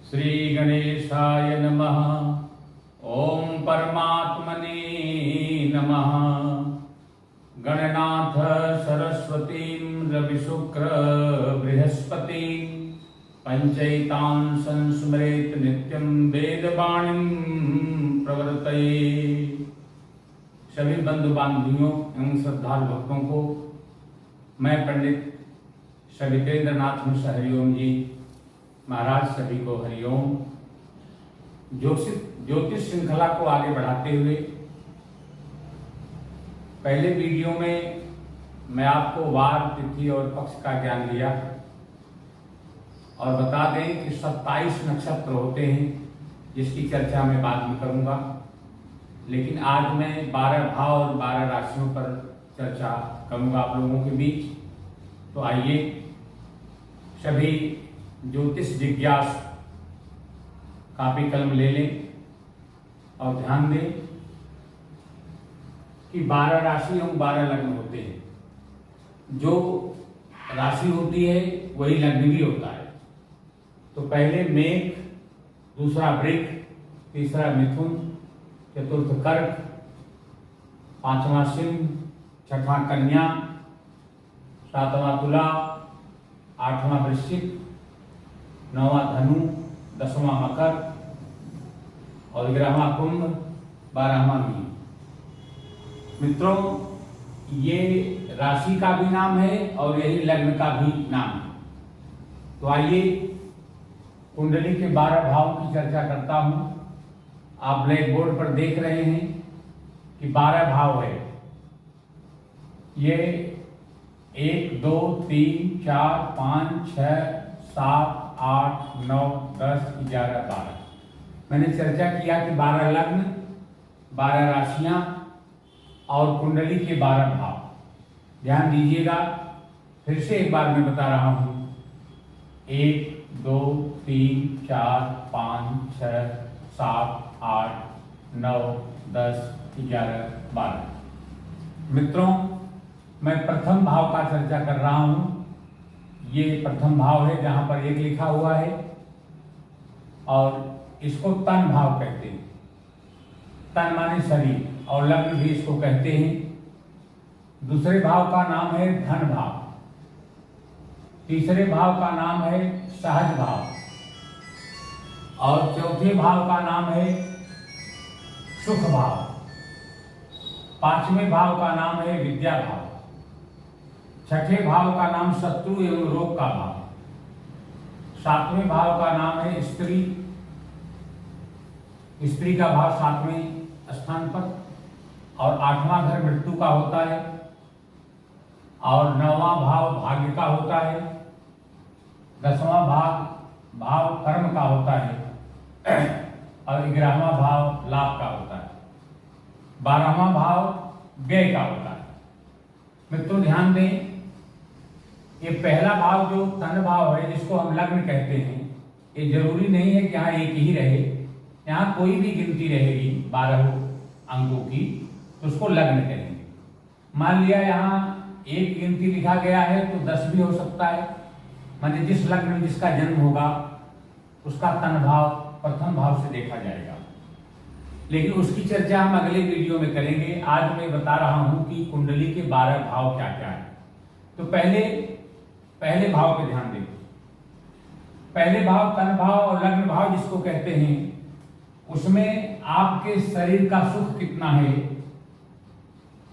श्री गणेशाय नमः। ओम परमात्मने नमः। गणनाथ सरस्वतीं रविशुक्र बृहस्पतिं पंचैतान् संस्मरेत नित्यं वेदवाणीं प्रवर्तये। सभी बंधु बांधवियों एवं श्रद्धालु भक्तों को मैं पंडित सवितेंद्र नाथ मिश्र हरिओम जी महाराज सभी को हरिओम। ज्योतिष श्रृंखला को आगे बढ़ाते हुए पहले वीडियो में मैं आपको वार तिथि और पक्ष का ज्ञान दिया और बता दें कि 27 नक्षत्र होते हैं जिसकी चर्चा मैं बाद में करूंगा, लेकिन आज मैं 12 भाव और 12 राशियों पर चर्चा करूंगा आप लोगों के बीच। तो आइए सभी ज्योतिष जिज्ञास कापी कलम ले लें और ध्यान दें कि 12 राशि एवं 12 लग्न होते हैं। जो राशि होती है वही लग्न भी होता है। तो पहले मेष, दूसरा वृश्चिक, तीसरा मिथुन, चतुर्थ कर्क, पांचवा सिंह, छठवां कन्या, सातवां तुला, आठवां वृश्चिक, नौवां धनु, 10वां मकर और 11वां कुंभ, 12वां मीन। मित्रों, ये राशि का भी नाम है और यही लग्न का भी नाम है। तो आइए कुंडली के 12 भावों की चर्चा करता हूं। आप ब्लैक बोर्ड पर देख रहे हैं कि 12 भाव है। ये 1 2 3 4 5 6 7 8 9 10 11 12। मैंने चर्चा किया कि 12 लग्न, 12 राशियां और कुंडली के 12 भाव। ध्यान दीजिएगा, फिर से एक बार मैं बता रहा हूं। 1 2 3 4 5 6 7 8 9 10 11 12। मित्रों, मैं प्रथम भाव का चर्चा कर रहा हूं। ये प्रथम भाव है जहां पर 1 लिखा हुआ है और इसको तन भाव कहते हैं। तन माने शरीर और लग्न भी इसको कहते हैं। दूसरे भाव का नाम है धन भाव। तीसरे भाव का नाम है सहज भाव और चौथे भाव का नाम है सुख भाव। पांचवें भाव का नाम है विद्या भाव। छठे भाव का नाम शत्रु एवं रोग का भाव। सातवें भाव का नाम है स्त्री। स्त्री का भाव 7वें स्थान पर और 8वां घर मृत्यु का होता है और 9वां भाव भाग्य का होता है। 10वां भाव कर्म का होता है और 11वां भाव लाभ का होता है। 12वां भाव व्यय का होता है। मित्रों ध्यान दें, ये पहला भाव जो तन भाव है जिसको हम लग्न कहते हैं, ये जरूरी नहीं है कि यहाँ एक ही रहे। यहाँ कोई भी गिनती रहेगी 12 अंकों की तो उसको लग्न कहेंगे। मान लिया यहाँ एक गिनती लिखा गया है तो 10 भी हो सकता है। माने जिस लग्न में जिसका जन्म होगा उसका तन भाव प्रथम भाव से देखा जाएगा, लेकिन उसकी चर्चा हम अगले वीडियो में करेंगे। आज मैं बता रहा हूं कि कुंडली के 12 भाव क्या क्या है। तो पहले भाव पे ध्यान दें। पहले भाव तन भाव और लग्न भाव जिसको कहते हैं, उसमें आपके शरीर का सुख कितना है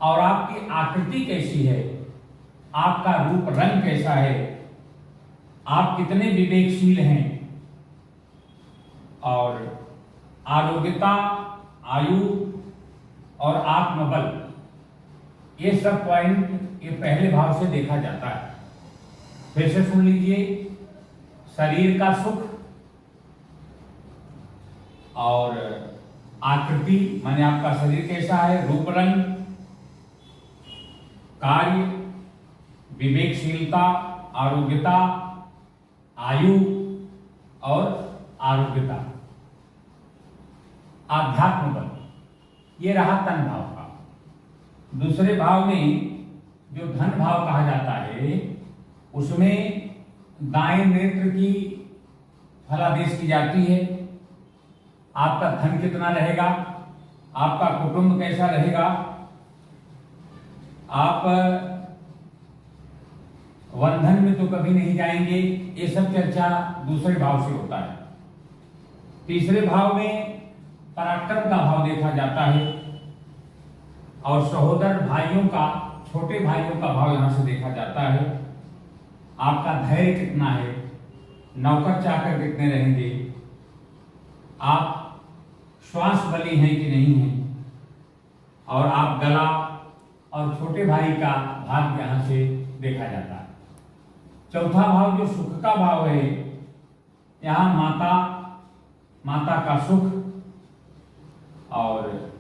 और आपकी आकृति कैसी है, आपका रूप रंग कैसा है, आप कितने विवेकशील हैं और आरोग्यता, आयु और आत्मबल, ये सब पॉइंट ये पहले भाव से देखा जाता है। फिर से सुन लीजिए, शरीर का सुख और आकृति माने आपका शरीर कैसा है, रूप रंग, कार्य, विवेकशीलता, आरोग्यता, आयु और आरोग्यता, आध्यात्म बल, ये रहा तन भाव का। दूसरे भाव में जो धन भाव कहा जाता है, उसमें दाएं नेत्र की फलादेश की जाती है, आपका धन कितना रहेगा, आपका कुटुंब कैसा रहेगा, आप बंधन में तो कभी नहीं जाएंगे, ये सब चर्चा दूसरे भाव से होता है। तीसरे भाव में पराक्रम का भाव देखा जाता है और सहोदर भाइयों का, छोटे भाइयों का भाव यहां से देखा जाता है। आपका धैर्य कितना है, नौकर चाकर कितने रहेंगे, आप श्वास बली हैं कि नहीं हैं, और आप गला और छोटे भाई का भाग यहां से देखा जाता है। चौथा भाव जो सुख का भाव है, यहां माता का सुख और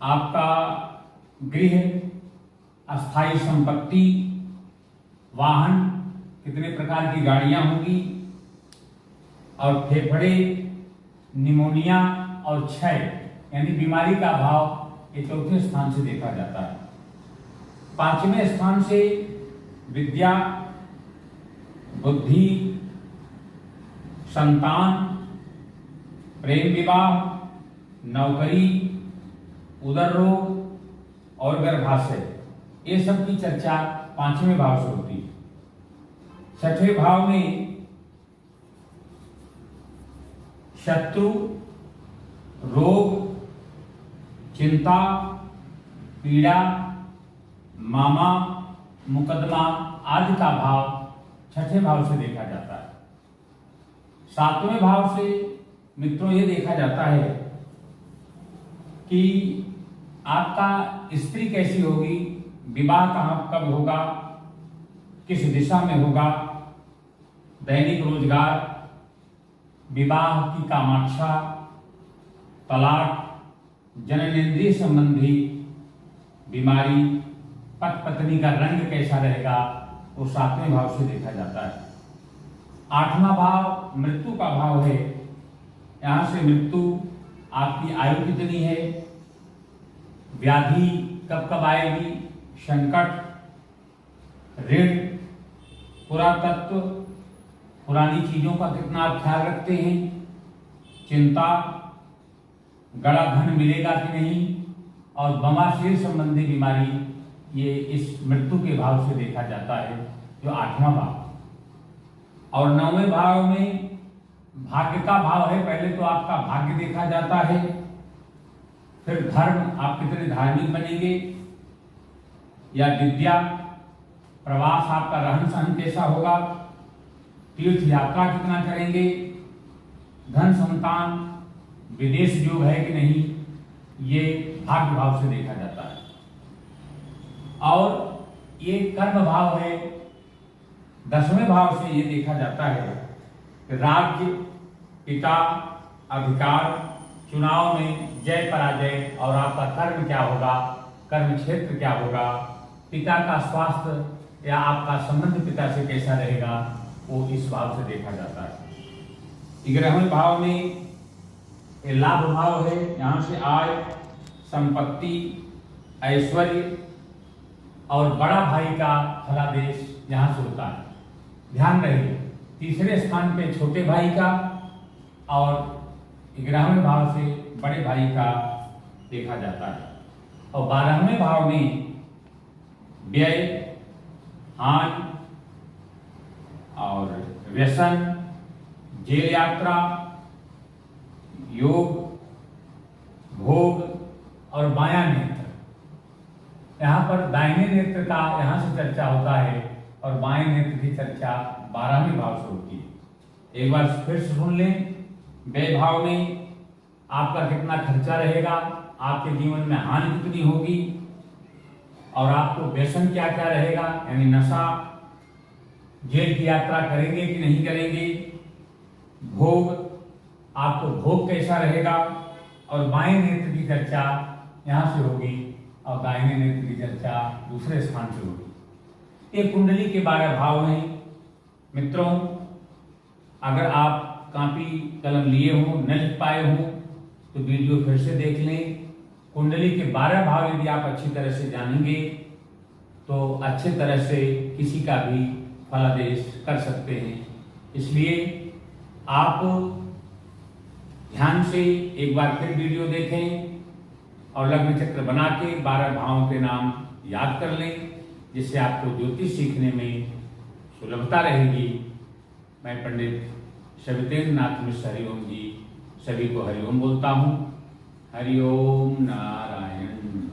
आपका गृह, अस्थाई संपत्ति, वाहन, कितने प्रकार की गाड़ियां होंगी, और फेफड़े, निमोनिया और क्षय यानी बीमारी का भाव ये चौथे स्थान से देखा जाता है। पांचवें स्थान से विद्या, बुद्धि, संतान, प्रेम विवाह, नौकरी, उदर रोग और गर्भाशय, ये सब की चर्चा पांचवें भाव से होती है। छठे भाव में शत्रु, रोग, चिंता, पीड़ा, मामा, मुकदमा आदि का भाव छठे भाव से देखा जाता है। सातवें भाव से मित्रों ये देखा जाता है कि आपका स्त्री कैसी होगी, विवाह कहाँ कब होगा, किस दिशा में होगा, दैनिक रोजगार, विवाह की कामाक्षा, तलाक, जननेंद्रिय संबंधी बीमारी, पति पत्नी का रंग कैसा रहेगा, वो सातवें भाव से देखा जाता है। आठवां भाव मृत्यु का भाव है, यहां से मृत्यु, आपकी आयु कितनी है, व्याधि कब कब आएगी, संकट, ऋण, पुरातत्व, पुरानी चीजों का कितना आप ख्याल रखते हैं, चिंता, गड़ा धन मिलेगा कि नहीं, और बवासीर संबंधी बीमारी, ये इस मृत्यु के भाव से देखा जाता है, जो आठवां भाव। और नौवें भाव में भाग्य का भाव है। पहले तो आपका भाग्य देखा जाता है, फिर धर्म, आप कितने धार्मिक बनेंगे, या विद्या, प्रवास, आपका रहन सहन कैसा होगा, तीर्थ यात्रा कितना करेंगे, धन, संतान, विदेश योग है कि नहीं, ये भाग्य भाव से देखा जाता है। और ये कर्म भाव है, दसवें भाव से ये देखा जाता है कि राज्य, पिता, अधिकार, चुनाव में जय पराजय, और आपका कर्म क्या होगा, कर्म क्षेत्र क्या होगा, पिता का स्वास्थ्य या आपका संबंध पिता से कैसा रहेगा, वो इस भाव से देखा जाता है। 11वें भाव में लाभ भाव है, यहाँ से आय, संपत्ति, ऐश्वर्य और बड़ा भाई का फलादेश यहाँ से होता है। ध्यान रहे, तीसरे स्थान पे छोटे भाई का और 11वें भाव से बड़े भाई का देखा जाता है। और 12वें भाव में व्यय, हानि और व्यसन, जेल यात्रा, योग, भोग और बायां नेत्र। यहाँ पर दाहिने नेत्र का यहाँ से चर्चा होता है और बाएं नेत्र की चर्चा 12वें भाव से होती है। एक बार फिर से सुन लें, व्यय भाव में आपका कितना खर्चा रहेगा, आपके जीवन में हानि कितनी होगी, और आपको व्यसन क्या क्या रहेगा, यानी नशा, जेल की यात्रा करेंगे कि नहीं करेंगे, भोग, आपको भोग कैसा रहेगा, और बाएं नेत्र की चर्चा यहाँ से होगी और दाहिने नेत्र की चर्चा दूसरे स्थान से होगी। ये कुंडली के 12 भाव हैं। मित्रों, अगर आप कॉपी कलम लिए हो, न लिख पाए हो, तो वीडियो फिर से देख लें। कुंडली के 12 भाव यदि आप अच्छी तरह से जानेंगे तो अच्छे तरह से किसी का भी फलादेश कर सकते हैं। इसलिए आप ध्यान से एक बार फिर वीडियो देखें और लग्न चक्र बना के 12 भावों के नाम याद कर लें, जिससे आपको ज्योतिष सीखने में सुलभता रहेगी। मैं पंडित सवितेंद्र नाथ मिश्र हरिओम जी सभी को हरिओम बोलता हूँ। हरिओम नारायण।